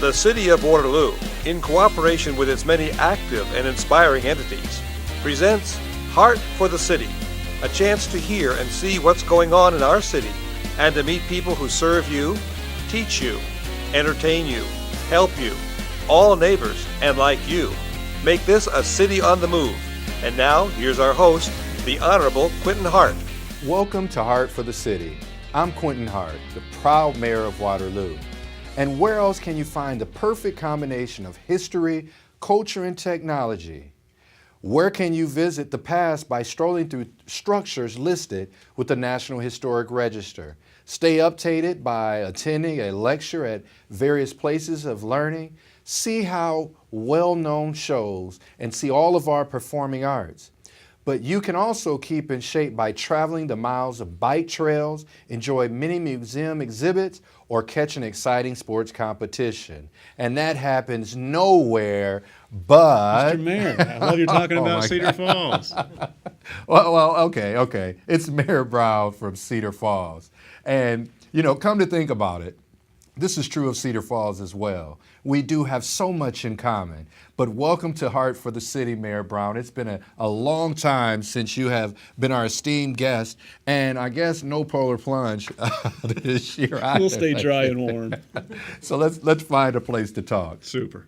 The City of Waterloo, in cooperation with its many active and inspiring entities, presents Heart for the City, a chance to hear and see what's going on in our city and to meet people who serve you, teach you, entertain you, help you, all neighbors and like you. Make this a city on the move. And now, here's our host, the Honorable Quentin Hart. Welcome to Heart for the City. I'm Quentin Hart, the proud mayor of Waterloo. And where else can you find the perfect combination of history, culture, and technology? Where can you visit the past by strolling through structures listed with the National Historic Register? Stay updated by attending a lecture at various places of learning. See how well-known shows and see all of our performing arts. But you can also keep in shape by traveling the miles of bike trails, enjoy many museum exhibits, or catch an exciting sports competition. And that happens nowhere but... Mr. Mayor, I love you're talking about Cedar Falls. Well, okay. It's Mayor Brown from Cedar Falls. And, come to think about it, this is true of Cedar Falls as well. We do have so much in common. But welcome to Heart for the City, Mayor Brown. It's been a long time since you have been our esteemed guest, and I guess no polar plunge this year either. We'll stay dry and warm. So let's find a place to talk. Super.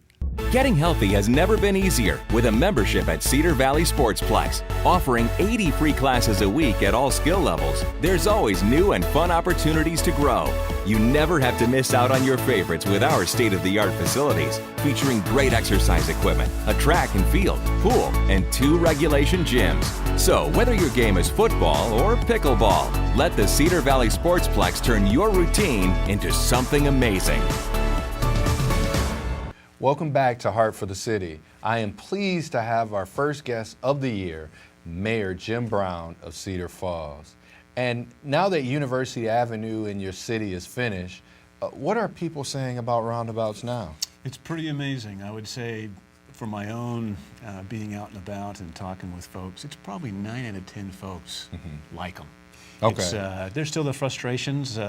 Getting healthy has never been easier with a membership at Cedar Valley Sportsplex. Offering 80 free classes a week at all skill levels, there's always new and fun opportunities to grow. You never have to miss out on your favorites with our state-of-the-art facilities, featuring great exercise equipment, a track and field, pool, and 2 regulation gyms. So whether your game is football or pickleball, let the Cedar Valley Sportsplex turn your routine into something amazing. Welcome back to Heart for the City. I am pleased to have our first guest of the year, Mayor Jim Brown of Cedar Falls. And now that University Avenue in your city is finished, what are people saying about roundabouts now? It's pretty amazing. I would say for my own being out and about and talking with folks, it's probably 9 out of 10 folks like them. Okay. There's still the frustrations,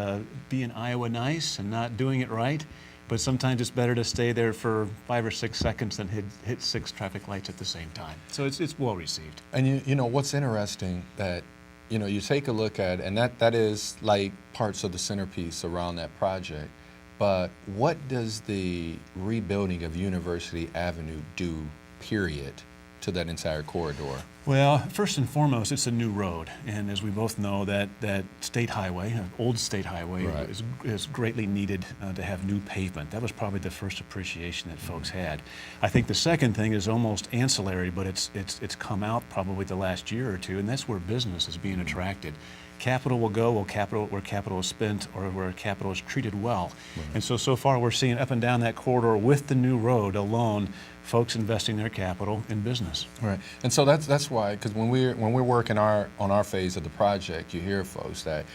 being Iowa nice and not doing it right. But sometimes it's better to stay there for 5 or 6 seconds than hit 6 traffic lights at the same time. So it's well received. And you know what's interesting that you take a look at, and that is like parts of the centerpiece around that project. But what does the rebuilding of University Avenue do, period, to that entire corridor? Well, first and foremost, it's a new road, and as we both know, that state highway, old state highway, right, is greatly needed to have new pavement. That was probably the first appreciation that folks had. I think the second thing is almost ancillary, but it's come out probably the last year or two, and that's where business is being attracted. Capital will go where capital is spent or where capital is treated well. Right. And so far we're seeing up and down that corridor with the new road alone, folks investing their capital in business. Right. And so that's why, because when we're working on our phase of the project, you hear folks that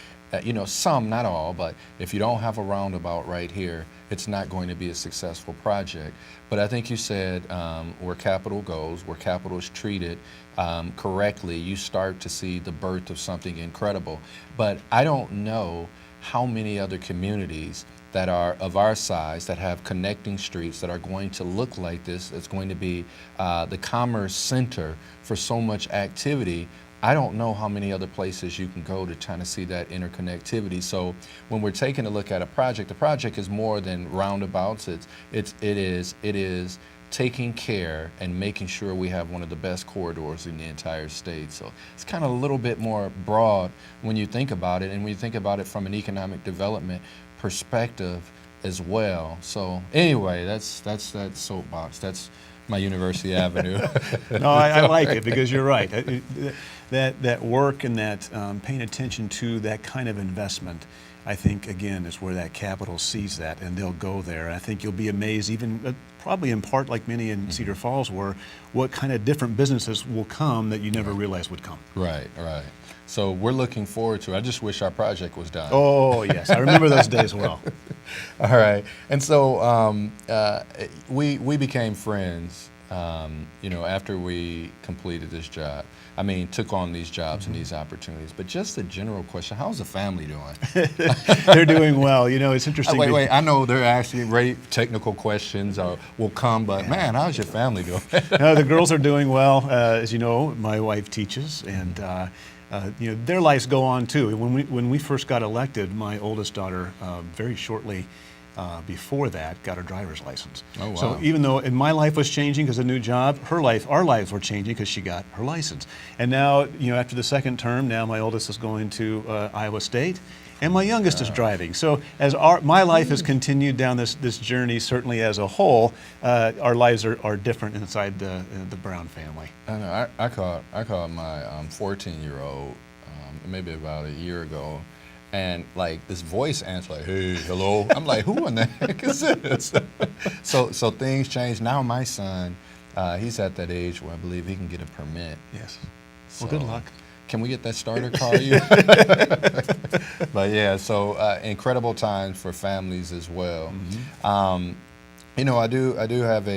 some, not all, but if you don't have a roundabout right here, it's not going to be a successful project. But I think you said where capital goes, where capital is treated correctly, you start to see the birth of something incredible. But I don't know how many other communities that are of our size that have connecting streets that are going to look like this. It's going to be the commerce center for so much activity. I don't know how many other places you can go to kind of see that interconnectivity. So when we're taking a look at a project, the project is more than roundabouts. It is taking care and making sure we have one of the best corridors in the entire state. So it's kind of a little bit more broad when you think about it, and when you think about it from an economic development perspective as well. So anyway, that's that soapbox. That's my University Avenue. No, I like it because you're right. That work and that paying attention to that kind of investment, I think, again, is where that capital sees that, and they'll go there. I think you'll be amazed, even probably in part like many in Cedar Falls were, what kind of different businesses will come that you never realized would come. Right. So we're looking forward to it. I just wish our project was done. Oh, yes. I remember those days well. All right. And so we became friends after we completed this job, took on these jobs and these opportunities, but just a general question, how's the family doing? They're doing well. It's interesting. Wait, I know they're asking very technical questions will come, but man, how's your family doing? No, the girls are doing well. As you know, my wife teaches, and their lives go on too. When we first got elected, my oldest daughter, very shortly before that, got her driver's license. Oh, wow. So even though my life was changing because of a new job, our lives were changing because she got her license. And now, after the second term, now my oldest is going to Iowa State, and my youngest is driving. So as my life has continued down this journey, certainly as a whole, our lives are different inside the Brown family. I know. I called my 14-year-old maybe about a year ago. And like this voice answer, like, hey, hello. I'm like, who in the heck is this? So things change. Now my son, he's at that age where I believe he can get a permit. Yes. So, well, good luck. Can we get that starter car? But yeah, so incredible times for families as well. Mm-hmm. I do have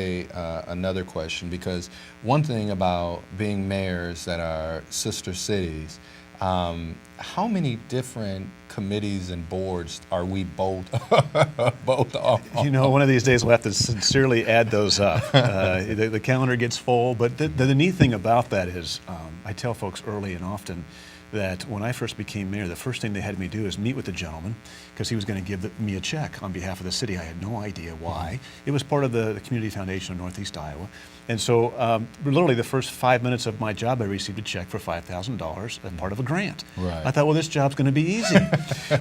another question, because one thing about being mayors at our sister cities, how many different committees and boards are we both on? One of these days we'll have to sincerely add those up. The calendar gets full, but the neat thing about that is I tell folks early and often that when I first became mayor, the first thing they had me do is meet with the gentleman, because he was going to give me a check on behalf of the city. I had no idea why. It was part of the Community Foundation of Northeast Iowa. And so literally the first 5 minutes of my job, I received a check for $5,000 as part of a grant. Right. I thought, well, this job's going to be easy.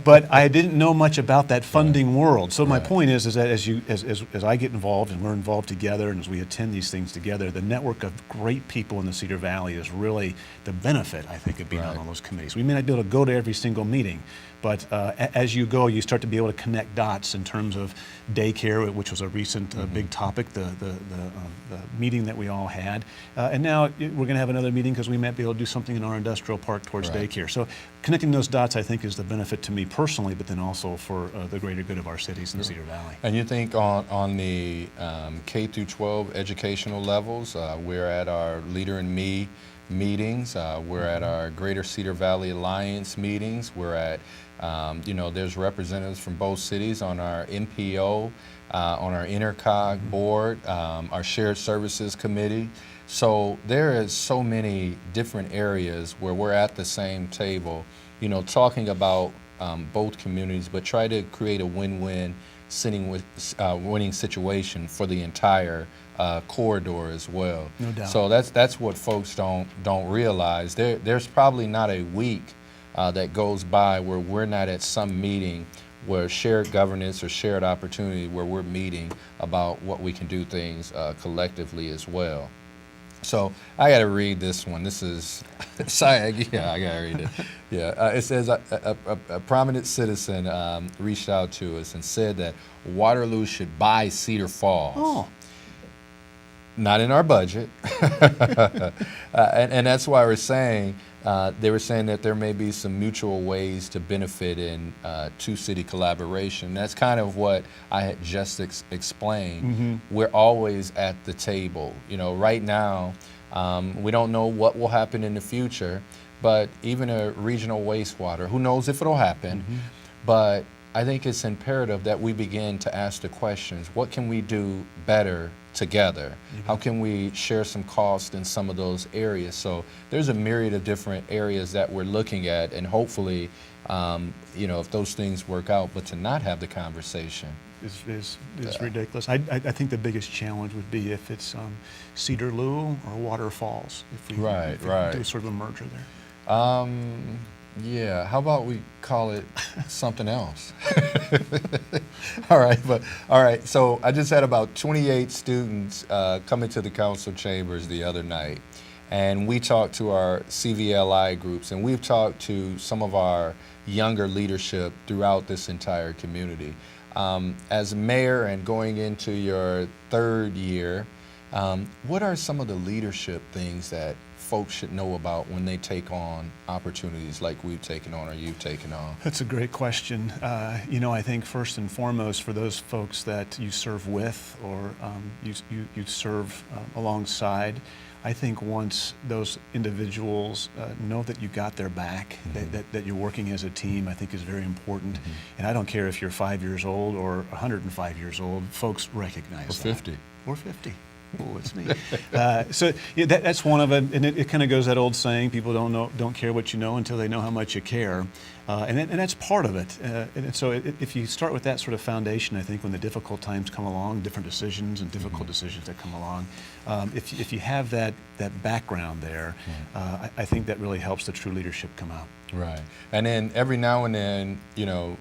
But I didn't know much about that funding world. So my point is that as I get involved, and we're involved together, and as we attend these things together, the network of great people in the Cedar Valley is really the benefit, I think, of being on all those committees. We may not be able to go to every single meeting, but as you go, you start to be able to connect dots in terms of daycare, which was a recent big topic, the meeting that we all had. And now we're going to have another meeting because we might be able to do something in our industrial park towards daycare. So connecting those dots, I think, is the benefit to me personally, but then also for the greater good of our cities in the Cedar Valley. And you think on the K through 12 educational levels, we're at our Leader in Me meetings, we're at our Greater Cedar Valley Alliance meetings, we're at there's representatives from both cities on our MPO, on our InterCog board, our Shared Services Committee. So there is so many different areas where we're at the same table, talking about both communities, but try to create a win-win winning situation for the entire corridor as well. No doubt. So that's what folks don't realize. There's probably not a week that goes by where we're not at some meeting where shared governance or shared opportunity, where we're meeting about what we can do things collectively as well. So I got to read this one. This is, I got to read it. Yeah, it says a prominent citizen reached out to us and said that Waterloo should buy Cedar Falls. Oh. Not in our budget. And that's why we're saying, they were saying that there may be some mutual ways to benefit in two-city collaboration. That's kind of what I had just explained. Mm-hmm. We're always at the table. Right now, we don't know what will happen in the future, but even a regional wastewater, who knows if it'll happen, mm-hmm. But I think it's imperative that we begin to ask the questions, what can we do better together? Mm-hmm. How can we share some cost in some of those areas? So there's a myriad of different areas that we're looking at, and hopefully, if those things work out, but to not have the conversation is ridiculous. I think the biggest challenge would be if it's Cedarloo or Waterfalls, if we do sort of a merger there. Yeah, how about we call it something else? All right, so I just had about 28 students come into the council chambers the other night, and we talked to our CVLI groups, and we've talked to some of our younger leadership throughout this entire community. As mayor and going into your third year, what are some of the leadership things that folks should know about when they take on opportunities like we've taken on or you've taken on? That's a great question. I think first and foremost for those folks that you serve with or you serve alongside, I think once those individuals know that you got their back, that you're working as a team, I think is very important. And I don't care if you're 5 years old or 105 years old, folks recognize that. Or 50. Or 50. Oh, it's me. So yeah, that's one of it, and it kind of goes that old saying: people don't care what you know until they know how much you care, and that's part of it. And so if you start with that sort of foundation, I think when the difficult times come along, different decisions and difficult decisions that come along, if you have that background there, I think that really helps the true leadership come out. Right. And then every now and then,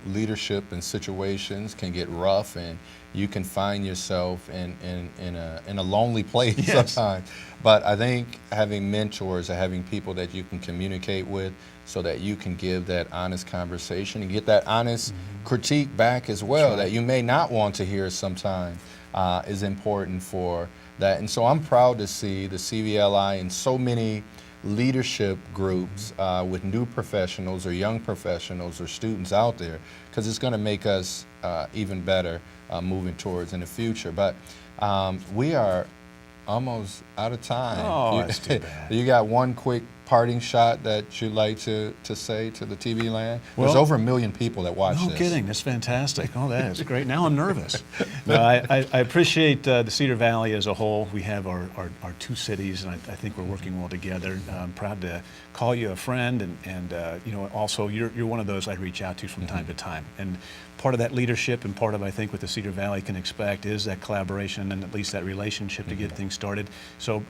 leadership and situations can get rough, and you can find yourself in a lonely place sometimes. But I think having mentors or having people that you can communicate with so that you can give that honest conversation and get that honest critique back as well that you may not want to hear sometimes is important for that. And so I'm proud to see the CVLI in so many leadership groups with new professionals or young professionals or students out there, because it's going to make us even better moving towards in the future. But we are almost out of time. Oh, that's too bad. You got one quick parting shot that you'd like to say to the TV land? Well, there's over 1 million people that watch this. No kidding, that's fantastic. Oh, that is great. Now I'm nervous. No, I appreciate the Cedar Valley as a whole. We have our two cities, and I think we're working well together. I'm proud to call you a friend, and also you're one of those I reach out to from time to time. And part of that leadership and part of, I think, what the Cedar Valley can expect is that collaboration and at least that relationship to get things started. So,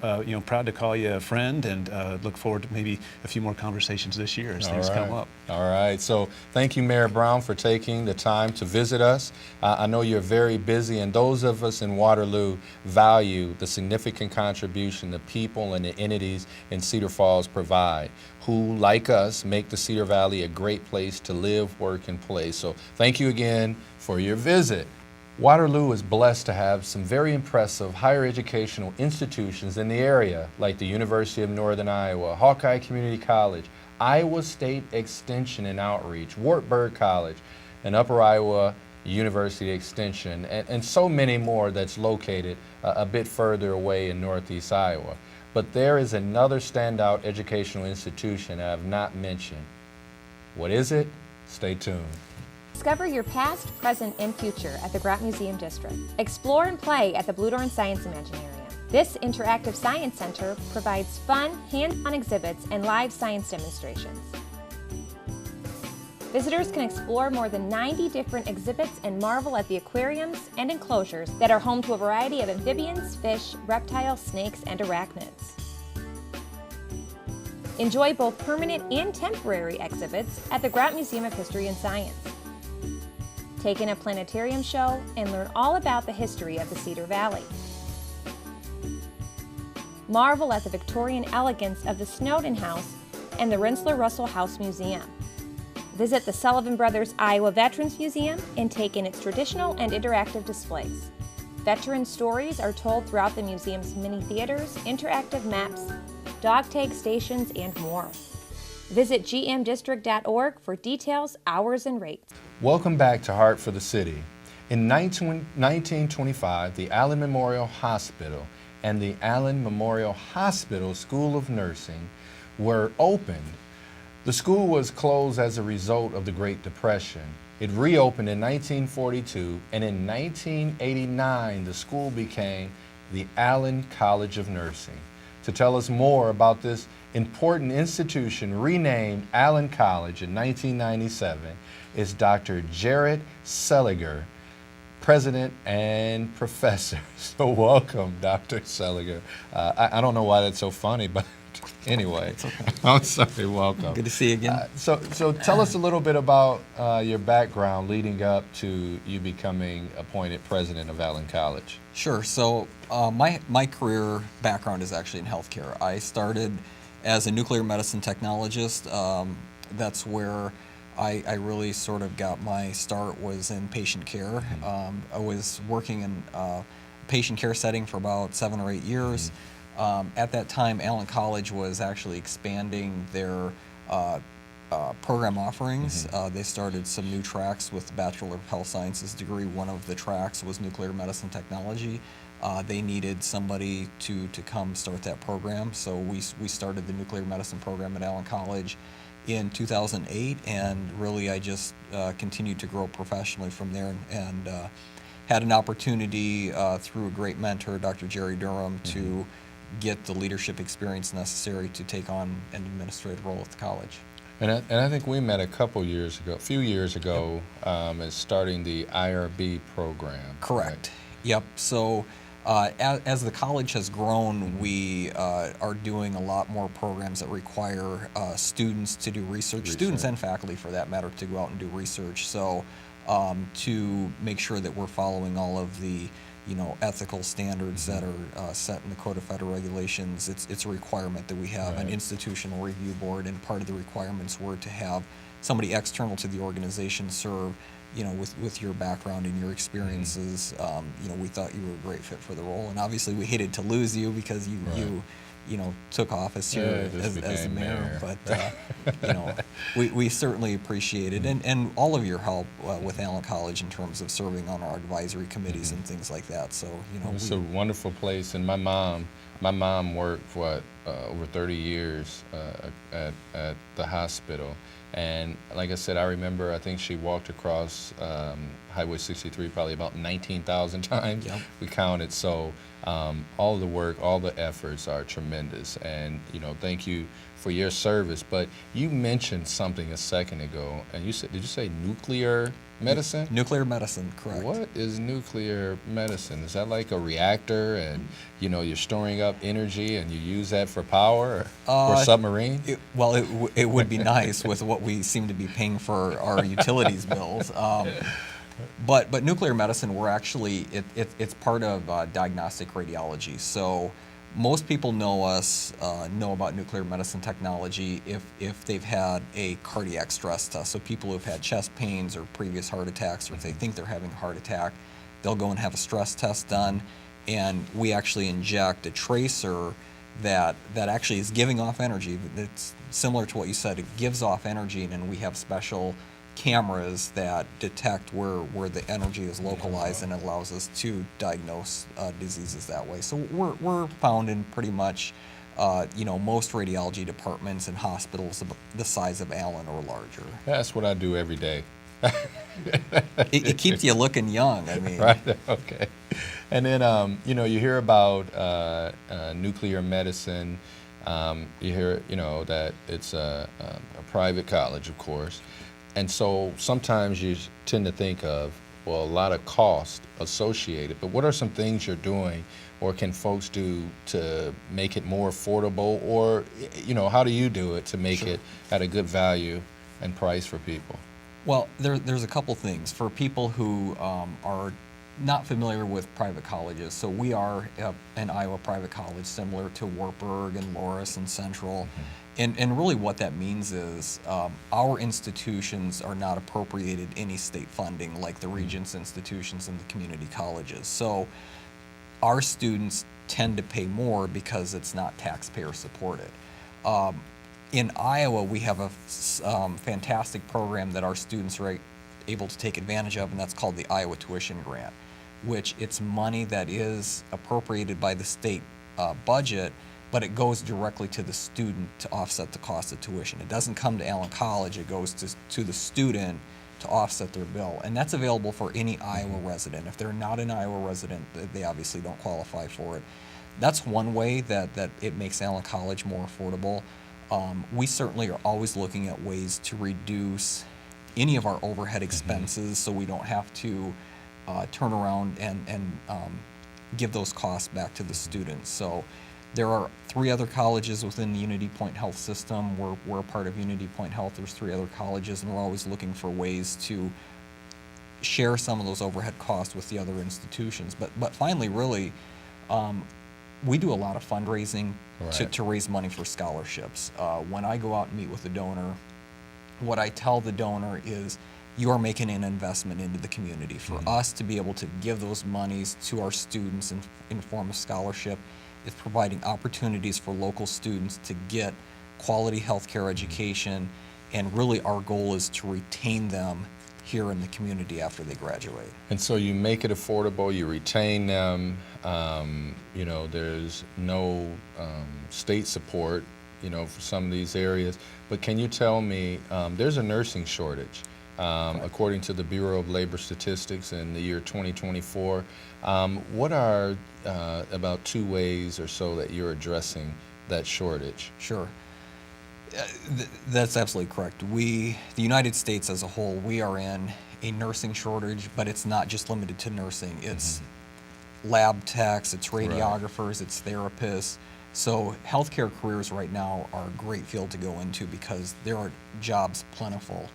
proud to call you a friend, and look forward to maybe a few more conversations this year as things come up. All right. So thank you, Mayor Brown, for taking the time to visit us. I know you're very busy, and those of us in Waterloo value the significant contribution the people and the entities in Cedar Falls provide, who, like us, make the Cedar Valley a great place to live, work, and play. So thank you again for your visit. Waterloo is blessed to have some very impressive higher educational institutions in the area, like the University of Northern Iowa, Hawkeye Community College, Iowa State Extension and Outreach, Wartburg College, and Upper Iowa University Extension, and so many more that's located a bit further away in Northeast Iowa. But there is another standout educational institution I have not mentioned. What is it? Stay tuned. Discover your past, present, and future at the Grant Museum District. Explore and play at the Bluedorn Science Imaginarium. This interactive science center provides fun, hands-on exhibits and live science demonstrations. Visitors can explore more than 90 different exhibits and marvel at the aquariums and enclosures that are home to a variety of amphibians, fish, reptiles, snakes, and arachnids. Enjoy both permanent and temporary exhibits at the Grant Museum of History and Science. Take in a planetarium show and learn all about the history of the Cedar Valley. Marvel at the Victorian elegance of the Snowden House and the Rensselaer Russell House Museum. Visit the Sullivan Brothers Iowa Veterans Museum and take in its traditional and interactive displays. Veteran stories are told throughout the museum's mini theaters, interactive maps, dog tag stations, and more. Visit gmdistrict.org for details, hours, and rates. Welcome back to Heart for the City. In 1925, the Allen Memorial Hospital and the Allen Memorial Hospital School of Nursing were opened. The school was closed as a result of the Great Depression. It reopened in 1942, and in 1989, the school became the Allen College of Nursing. To tell us more about this important institution renamed Allen College in 1997 is Dr. Jared Seliger, President and Professor. So welcome, Dr. Seliger. I don't know why that's so funny, but anyway, It's okay. I'm sorry, welcome. Good to see you again. So tell us a little bit about your background leading up to you becoming appointed president of Allen College. Sure. So my career background is actually in healthcare. I started as a nuclear medicine technologist. That's where I really sort of got my start, was in patient care. I was working in a patient care setting for about 7 or 8 years. At that time, Allen College was actually expanding their program offerings. They started some new tracks with the Bachelor of Health Sciences degree. One of the tracks was nuclear medicine technology. They needed somebody to come start that program, so we started the nuclear medicine program at Allen College in 2008, and really I just continued to grow professionally from there, and had an opportunity through a great mentor, Dr. Jerry Durham, to get the leadership experience necessary to take on an administrative role at the college. And I think we met a few years ago, as starting the IRB program. Correct. Right? Yep. So as the college has grown, we are doing a lot more programs that require students to do research, students and faculty for that matter, to go out and do research. So to make sure that we're following all of the ethical standards that are set in the Code of Federal Regulations, it's a requirement that we have an institutional review board, and part of the requirements were to have somebody external to the organization serve, with your background and your experiences. We thought you were a great fit for the role, and obviously we hated to lose you because you took office here as the mayor. But we certainly appreciate it, and all of your help with Allen College in terms of serving on our advisory committees and things like that. So it's a wonderful place, and my mom worked for over 30 years at the hospital. And like I said, I think she walked across Highway 63 probably about 19,000 times. Yep. We counted. So all the work, all the efforts are tremendous. And thank you for your service. But you mentioned something a second ago, and did you say nuclear medicine? Nuclear medicine, correct. What is nuclear medicine? Is that like a reactor, and you're storing up energy and you use that for power or submarine? It would be nice with what we seem to be paying for our utilities bills. But nuclear medicine, we're actually it's part of diagnostic radiology. So most people know about nuclear medicine technology if they've had a cardiac stress test. So people who've had chest pains or previous heart attacks, or if they think they're having a heart attack, they'll go and have a stress test done, and we actually inject a tracer that actually is giving off energy. It's similar to what you said. It gives off energy, and then we have special cameras that detect where the energy is localized, and it allows us to diagnose diseases that way. So we're found in pretty much most radiology departments and hospitals the size of Allen or larger. That's what I do every day. It keeps you looking young. I mean, right? Okay. And then you hear about nuclear medicine. You hear that it's a private college, of course. And so sometimes you tend to think of, a lot of cost associated, but what are some things you're doing or can folks do to make it more affordable, or, how do you do it to make it at a good value and price for people? Well, there's a couple things. For people who are not familiar with private colleges, so we are an Iowa private college similar to Wartburg and Loras and Central. And really what that means is our institutions are not appropriated any state funding like the Regents institutions and the community colleges. So our students tend to pay more because it's not taxpayer supported. In Iowa, we have a fantastic program that our students are able to take advantage of, and that's called the Iowa Tuition Grant, which it's money that is appropriated by the state budget, but it goes directly to the student to offset the cost of tuition. It doesn't come to Allen College, it goes to the student to offset their bill. And that's available for any Iowa resident. If they're not an Iowa resident, they obviously don't qualify for it. That's one way that it makes Allen College more affordable. We certainly are always looking at ways to reduce any of our overhead expenses so we don't have to turn around and give those costs back to the students. So there are 3 other colleges within the Unity Point Health system. We're a part of Unity Point Health. There's 3 other colleges, and we're always looking for ways to share some of those overhead costs with the other institutions. But finally, really, we do a lot of fundraising to raise money for scholarships. When I go out and meet with a donor, what I tell the donor is, you are making an investment into the community. For us to be able to give those monies to our students in form of scholarship, It's providing opportunities for local students to get quality healthcare education, and really our goal is to retain them here in the community after they graduate. And so you make it affordable, you retain them, you know, there's no state support, you know, for some of these areas. But can you tell me, there's a nursing shortage, according to the Bureau of Labor Statistics in the year 2024. What are about 2 ways or so that you're addressing that shortage? Sure. That's absolutely correct. The United States as a whole, we are in a nursing shortage, but it's not just limited to nursing. It's lab techs, it's radiographers, it's therapists. So healthcare careers right now are a great field to go into because there are jobs plentiful.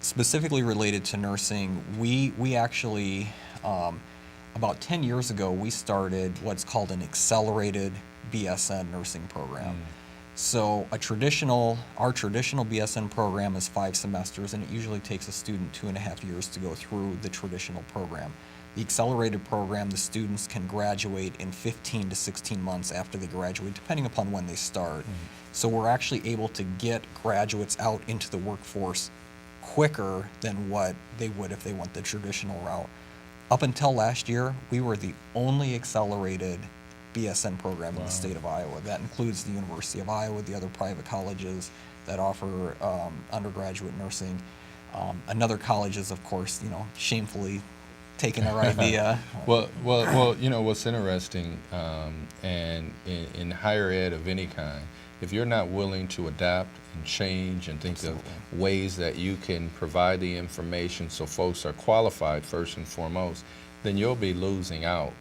Specifically related to nursing, we actually, about 10 years ago, we started what's called an accelerated BSN nursing program. So our traditional BSN program is 5 semesters, and it usually takes a student 2.5 years to go through the traditional program. The accelerated program, the students can graduate in 15 to 16 months after they graduate, depending upon when they start. So we're actually able to get graduates out into the workforce quicker than what they would if they went the traditional route. Up until last year, we were the only accelerated BSN program in the state of Iowa. That includes the University of Iowa, the other private colleges that offer undergraduate nursing. Another college is, of course, you know, shamefully taking our idea. Well, you know, what's interesting, and in higher ed of any kind, if you're not willing to adapt and change and think of ways that you can provide the information so folks are qualified first and foremost, then you'll be losing out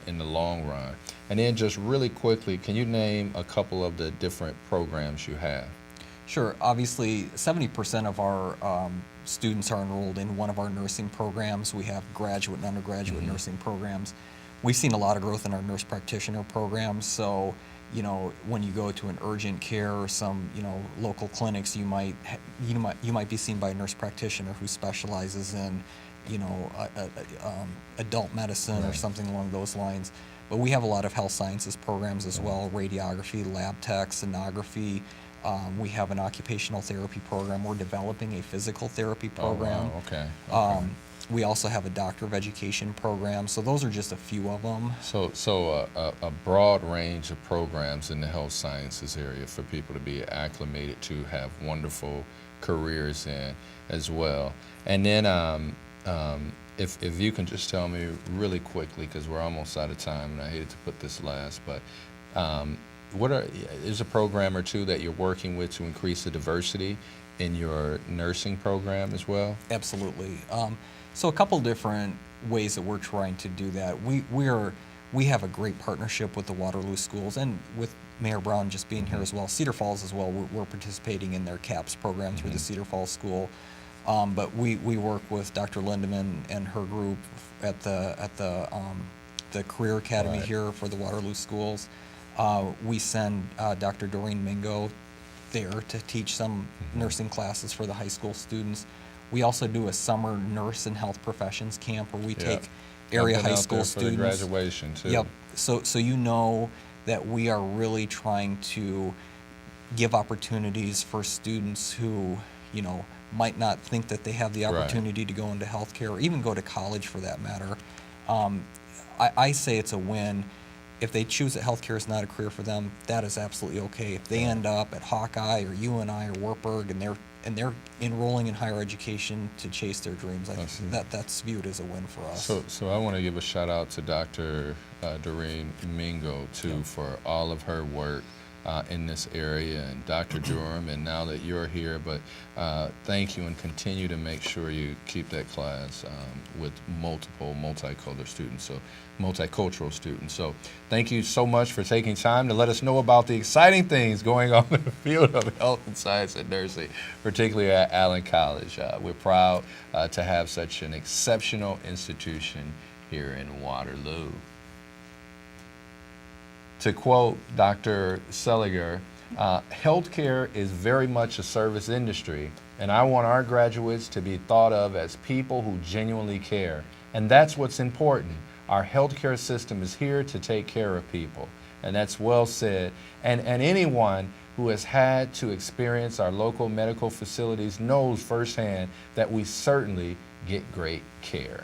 in the long run. And then just really quickly, can you name a couple of the different programs you have? Sure. Obviously, 70% of our students are enrolled in one of our nursing programs. We have graduate and undergraduate nursing programs. We've seen a lot of growth in our nurse practitioner programs. So, you know, when you go to an urgent care or some, you know, local clinics, you might be seen by a nurse practitioner who specializes in, you know, adult medicine or something along those lines. But we have a lot of health sciences programs as well: radiography, lab tech, sonography. We have an occupational therapy program. We're developing a physical therapy program. Oh, wow. Okay. We also have a Doctor of Education program. So those are just a few of them. So a broad range of programs in the health sciences area for people to be acclimated to, have wonderful careers in as well. And then if you can just tell me really quickly, because we're almost out of time, and I hated to put this last, but is a program or two that you're working with to increase the diversity in your nursing program as well? Absolutely. So a couple different ways that we're trying to do that. We have a great partnership with the Waterloo schools, and with Mayor Brown just being here as well. Cedar Falls as well. We're participating in their CAPS program through the Cedar Falls School. But we work with Dr. Lindemann and her group at the Career Academy here for the Waterloo schools. We send Dr. Doreen Mingo there to teach some nursing classes for the high school students. We also do a summer nurse and health professions camp where we take area high school students. For the graduation too. Yep. So you know that we are really trying to give opportunities for students who, you know, might not think that they have the opportunity to go into healthcare or even go to college for that matter. I say it's a win. If they choose that healthcare is not a career for them, that is absolutely okay. If they end up at Hawkeye or UNI or Wartburg and they're enrolling in higher education to chase their dreams, that's viewed as a win for us. So I want to give a shout out to Dr. Doreen Mingo too for all of her work in this area, and Dr. Durham, and now that you're here, but thank you, and continue to make sure you keep that class with multiple multicultural students. So thank you so much for taking time to let us know about the exciting things going on in the field of health and science and nursing, particularly at Allen College. We're proud to have such an exceptional institution here in Waterloo. To quote Dr. Seliger, healthcare is very much a service industry, and I want our graduates to be thought of as people who genuinely care. And that's what's important. Our healthcare system is here to take care of people. And that's well said. And anyone who has had to experience our local medical facilities knows firsthand that we certainly get great care.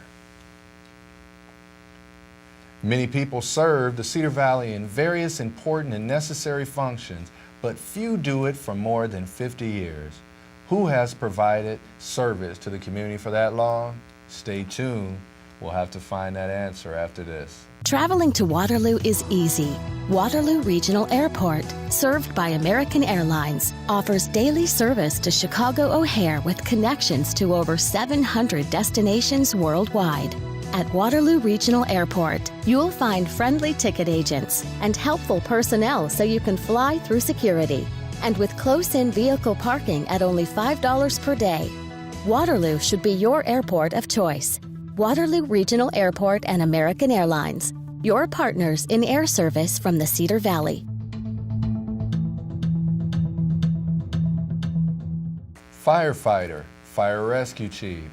Many people serve the Cedar Valley in various important and necessary functions, but few do it for more than 50 years. Who has provided service to the community for that long? Stay tuned. We'll have to find that answer after this. Traveling to Waterloo is easy. Waterloo Regional Airport, served by American Airlines, offers daily service to Chicago O'Hare with connections to over 700 destinations worldwide. At Waterloo Regional Airport, you'll find friendly ticket agents and helpful personnel so you can fly through security. And with close-in vehicle parking at only $5 per day, Waterloo should be your airport of choice. Waterloo Regional Airport and American Airlines, your partners in air service from the Cedar Valley. Firefighter, fire rescue chief,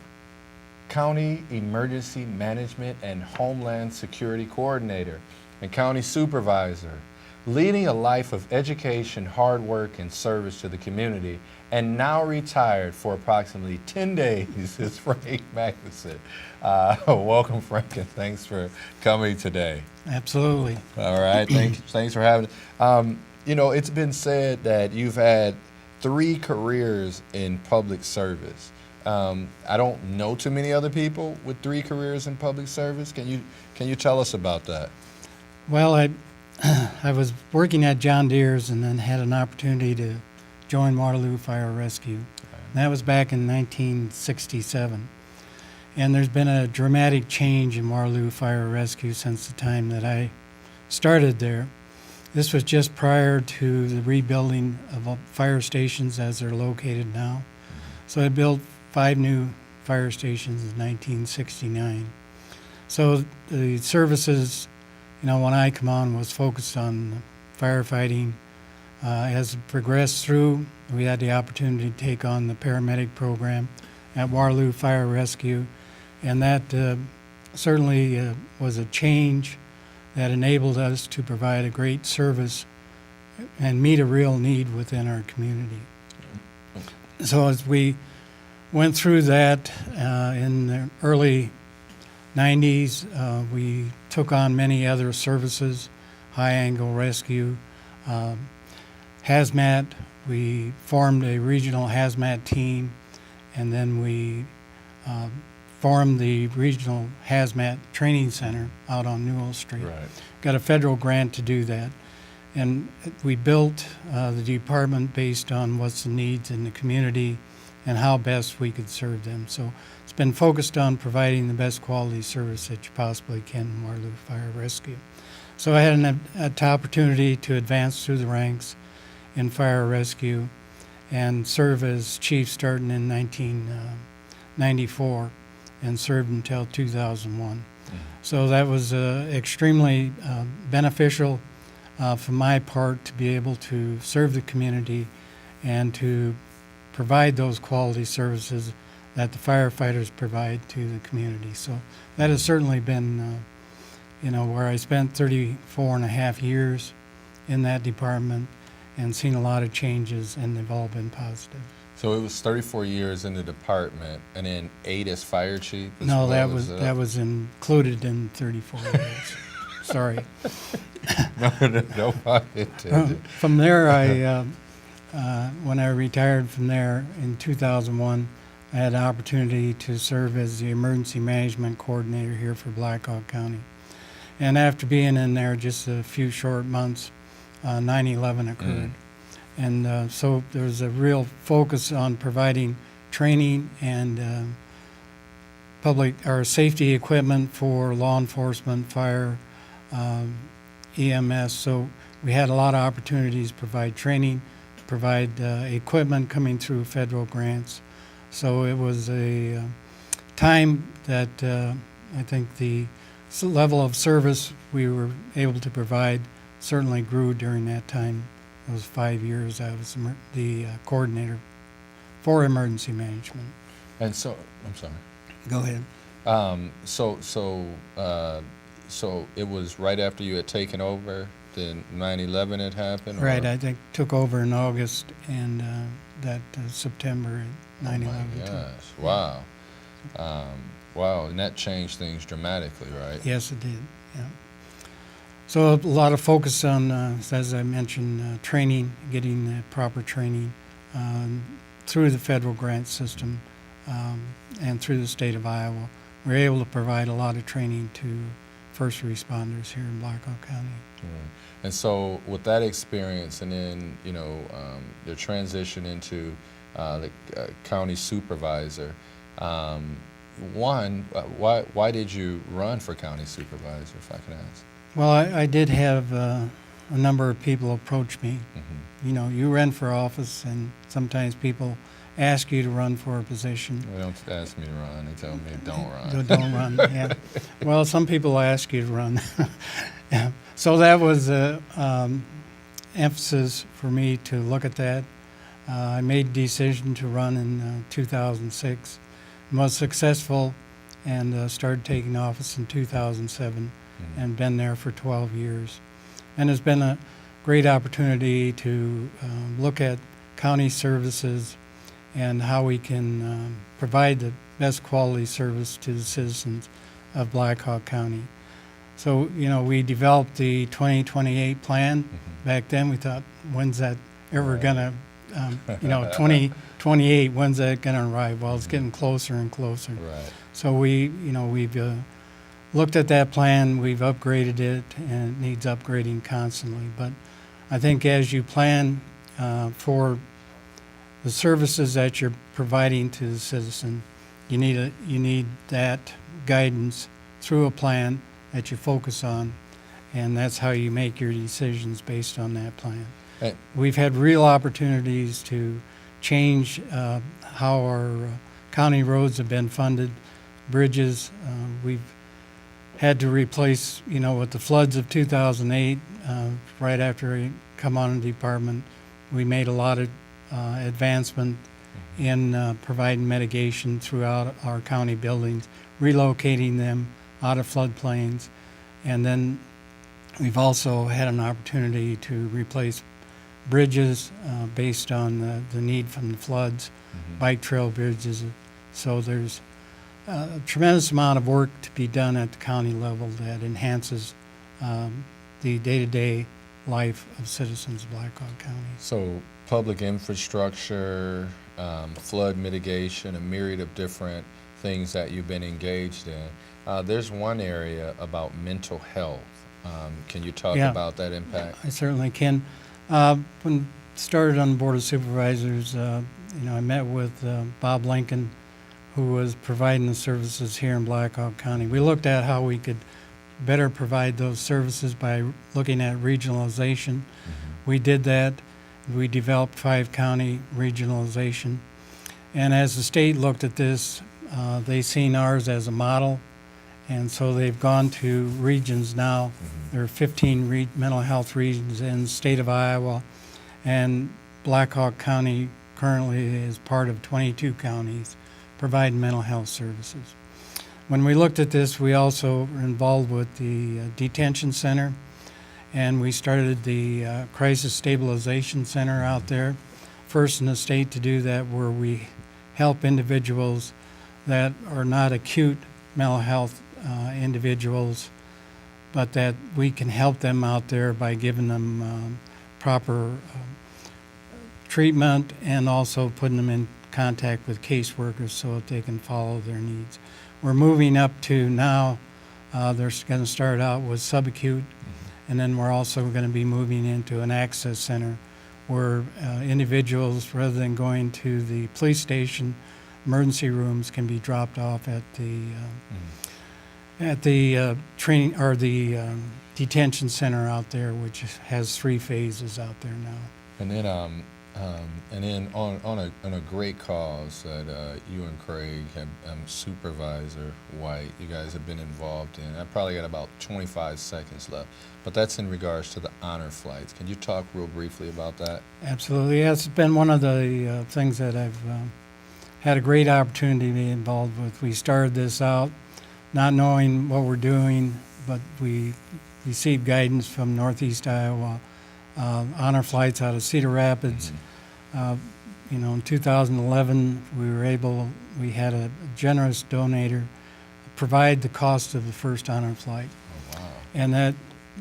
county emergency management and homeland security coordinator, and county supervisor, leading a life of education, hard work, and service to the community, and now retired for approximately 10 days is Frank Magsamen. Welcome, Frank, and thanks for coming today. Absolutely. All right, thanks for having us. You know, it's been said that you've had 3 careers in public service. I don't know too many other people with 3 careers in public service. Can you tell us about that? Well, I was working at John Deere's and then had an opportunity to join Waterloo Fire Rescue. Okay. That was back in 1967. And there's been a dramatic change in Waterloo Fire Rescue since the time that I started there. This was just prior to the rebuilding of fire stations as they're located now. So I built 5 new fire stations in 1969. So the services, you know, when I come on, was focused on firefighting. As it progressed through, we had the opportunity to take on the paramedic program at Waterloo Fire Rescue, and that certainly was a change that enabled us to provide a great service and meet a real need within our community. So as we went through that in the early 90s, we took on many other services, high-angle rescue, hazmat. We formed a regional hazmat team, and then we formed the regional hazmat training center out on Newell Street. Right. Got a federal grant to do that. And we built the department based on what's the needs in the community and how best we could serve them. So it's been focused on providing the best quality service that you possibly can in Waterloo Fire Rescue. So I had an opportunity to advance through the ranks in fire rescue and serve as chief starting in 1994 and served until 2001. So that was extremely beneficial for my part to be able to serve the community and to provide those quality services that the firefighters provide to the community. So that has certainly been, where I spent 34 and a half years in that department and seen a lot of changes, and they've all been positive. So it was 34 years in the department, and then 8 as fire chief? No, that was included in 34 years. Sorry. No pun intended. From there, when I retired from there in 2001, I had an opportunity to serve as the emergency management coordinator here for Blackhawk County. And after being in there just a few short months, 9/11 occurred. And so there was a real focus on providing training and public or safety equipment for law enforcement, fire, EMS. So we had a lot of opportunities to provide training, provide equipment coming through federal grants. So it was a time that I think the level of service we were able to provide certainly grew during that time. Those 5 years I was the coordinator for emergency management. And so, I'm sorry. Go ahead. So it was right after you had taken over the 9/11 had happened? Right, or? I think took over in August and that September 9/11. Oh my gosh! Wow, wow, and that changed things dramatically, right? Yes, it did. Yeah. So a lot of focus on, as I mentioned, training, getting the proper training through the federal grant system and through the state of Iowa. We're able to provide a lot of training to first responders here in Blackhawk County. Right. And so, with that experience, and then the transition into the county supervisor. Why did you run for county supervisor, if I can ask? Well, I did have a number of people approach me. Mm-hmm. You know, you run for office, and sometimes people ask you to run for a position. They don't ask me to run. They tell me don't run. Don't run, yeah. Well, some people ask you to run. Yeah. So that was emphasis for me to look at that. I made a decision to run in 2006, was successful, and started taking office in 2007, and been there for 12 years. And it's been a great opportunity to look at county services and how we can provide the best quality service to the citizens of Blackhawk County. So, you know, we developed the 2028 plan. Back then we thought, when's that ever gonna, 2028, when's that gonna arrive? Well, it's getting closer and closer. Right. So we've looked at that plan, we've upgraded it, and it needs upgrading constantly. But I think as you plan for the services that you're providing to the citizen, you need that guidance through a plan that you focus on, and that's how you make your decisions based on that plan. Hey. We've had real opportunities to change how our county roads have been funded, bridges. We've had to replace, with the floods of 2008, right after I come on in the department, we made a lot of advancement in providing mitigation throughout our county buildings, relocating them out of floodplains. And then we've also had an opportunity to replace bridges based on the need from the floods, bike trail bridges. So there's a tremendous amount of work to be done at the county level that enhances the day-to-day life of citizens of Blackhawk County. So public infrastructure, flood mitigation, a myriad of different things that you've been engaged in. There's one area about mental health. Can you talk about that impact? I certainly can. When I started on the Board of Supervisors, I met with Bob Lincoln, who was providing the services here in Blackhawk County. We looked at how we could better provide those services by looking at regionalization. We did that. We developed 5-county regionalization. And as the state looked at this, they seen ours as a model. And so they've gone to regions now. There are 15 mental health regions in the state of Iowa. And Blackhawk County currently is part of 22 counties providing mental health services. When we looked at this, we also were involved with the detention center, and we started the crisis stabilization center out there, first in the state to do that, where we help individuals that are not acute mental health individuals, but that we can help them out there by giving them proper treatment and also putting them in contact with caseworkers so that they can follow their needs. We're moving up to now, they're going to start out with subacute, and then we're also going to be moving into an access center where individuals, rather than going to the police station, emergency rooms can be dropped off at the training or the detention center out there, which has 3 phases out there now. And then on a great cause that you and Craig have, Supervisor White, you guys have been involved in. I probably got about 25 seconds left, but that's in regards to the honor flights. Can you talk real briefly about that? Absolutely. Yes, it's been one of the things that I've had a great opportunity to be involved with. We started this out not knowing what we're doing, but we received guidance from Northeast Iowa, honor flights out of Cedar Rapids. In 2011, we had a generous donator provide the cost of the first honor flight. Oh, wow. And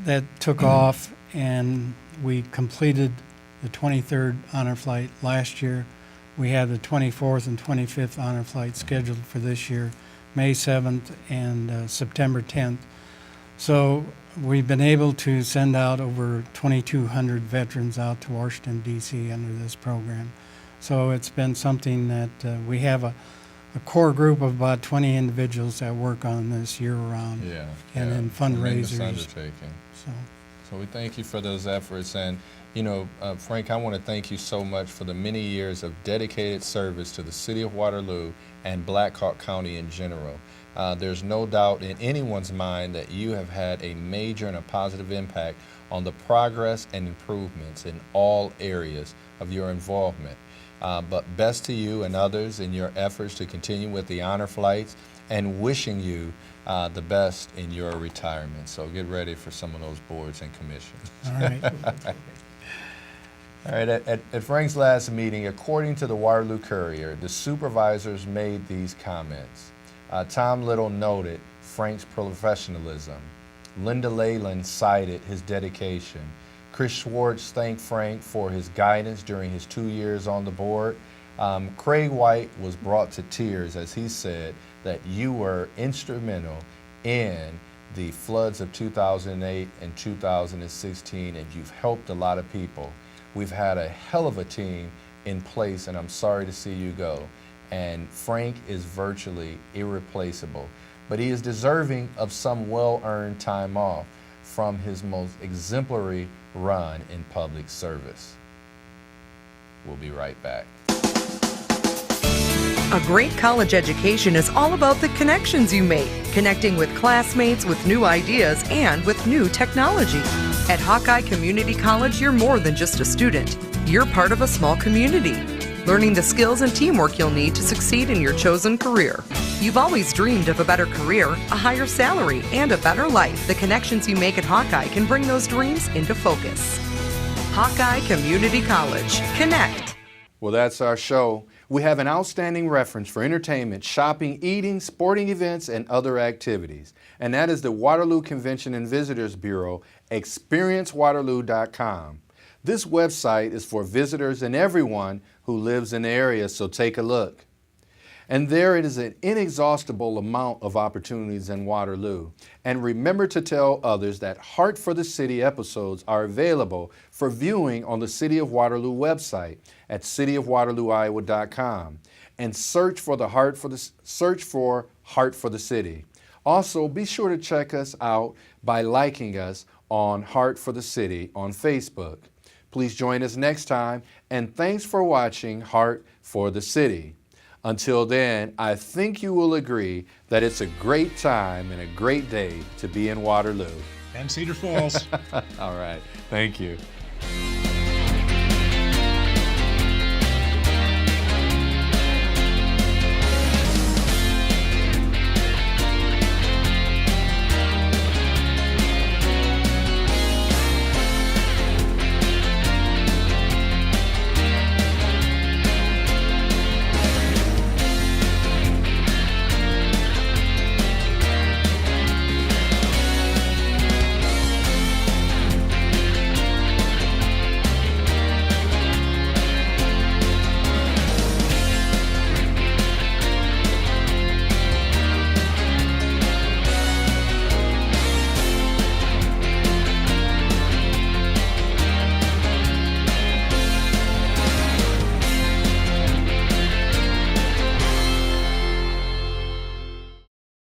that took off, and we completed the 23rd honor flight last year. We had the 24th and 25th honor flight scheduled for this year, May 7th and September 10th. So we've been able to send out over 2,200 veterans out to Washington, D.C. under this program. So it's been something that we have a core group of about 20 individuals that work on this year-round, and then Tremendous fundraisers. undertaking. So we thank you for those efforts. And, Frank, I want to thank you so much for the many years of dedicated service to the City of Waterloo and Black Hawk County in general. There's no doubt in anyone's mind that you have had a major and a positive impact on the progress and improvements in all areas of your involvement. But best to you and others in your efforts to continue with the honor flights, and wishing you the best in your retirement. So get ready for some of those boards and commissions. all right. All right, at Frank's last meeting, according to the Waterloo Courier, the supervisors made these comments. Tom Little noted Frank's professionalism. Linda Leyland cited his dedication. Chris Schwartz thanked Frank for his guidance during his 2 years on the board. Craig White was brought to tears as he said that you were instrumental in the floods of 2008 and 2016, and you've helped a lot of people. We've had a hell of a team in place, and I'm sorry to see you go. And Frank is virtually irreplaceable, but he is deserving of some well-earned time off from his most exemplary run in public service. We'll be right back. A great college education is all about the connections you make, connecting with classmates with new ideas and with new technology. At Hawkeye Community College, you're more than just a student. You're part of a small community, learning the skills and teamwork you'll need to succeed in your chosen career. You've always dreamed of a better career, a higher salary, and a better life. The connections you make at Hawkeye can bring those dreams into focus. Hawkeye Community College. Connect. Well, that's our show. We have an outstanding reference for entertainment, shopping, eating, sporting events, and other activities. And that is the Waterloo Convention and Visitors Bureau, experiencewaterloo.com. This website is for visitors and everyone who lives in the area, so take a look. And there it is an inexhaustible amount of opportunities in Waterloo. And remember to tell others that Heart for the City episodes are available for viewing on the City of Waterloo website at cityofwaterlooiowa.com, and search for Heart for the City. Also, be sure to check us out by liking us on Heart for the City on Facebook. Please join us next time, and thanks for watching Heart for the City. Until then, I think you will agree that it's a great time and a great day to be in Waterloo. And Cedar Falls. All right. Thank you.